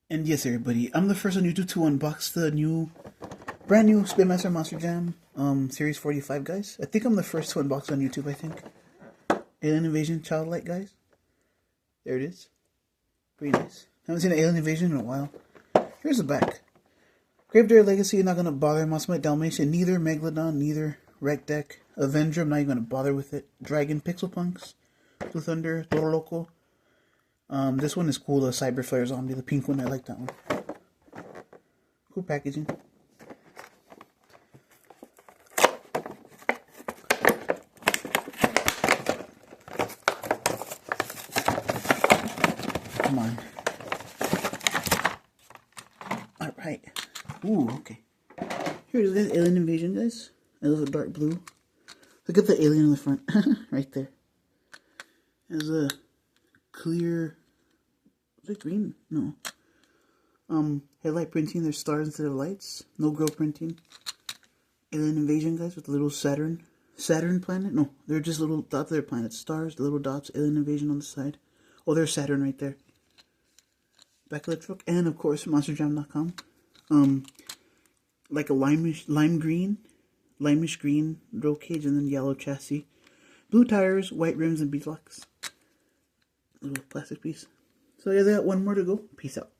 And yes, everybody, I'm the first on YouTube to unbox the brand new Spin Master Monster Jam Series 45, guys. I think I'm the first to unbox on YouTube, I think. Alien Invasion Childlike, guys. There it is. Pretty nice. Haven't seen an Alien Invasion in a while. Here's the back. Gravedigger Legacy, not gonna bother. Mossmite Dalmatian, neither. Megalodon, neither. Wreck Deck. Avenger, I'm not even gonna bother with it. Dragon Pixel Punks. Blue Thunder, Toro Loco. This one is cool, the Cyber Flare Zombie, the pink one, I like that one. Cool packaging. Come on. Alright. Ooh, okay. Here's this Alien Invasion, guys. I love the dark blue. Look at the alien on the front. Right there. There's a clear... is it green? No. Headlight printing. There's stars instead of lights. No grill printing. Alien Invasion, guys, with the little Saturn planet. No, they're just little dots. They're planets. Stars, the little dots. Alien Invasion on the side. Oh, there's Saturn right there. Back of the truck, and of course MonsterJam.com. Like a limeish green roll cage, and then yellow chassis. Blue tires, white rims, and beadlocks. Little plastic piece. So yeah, they got one more to go. Peace out.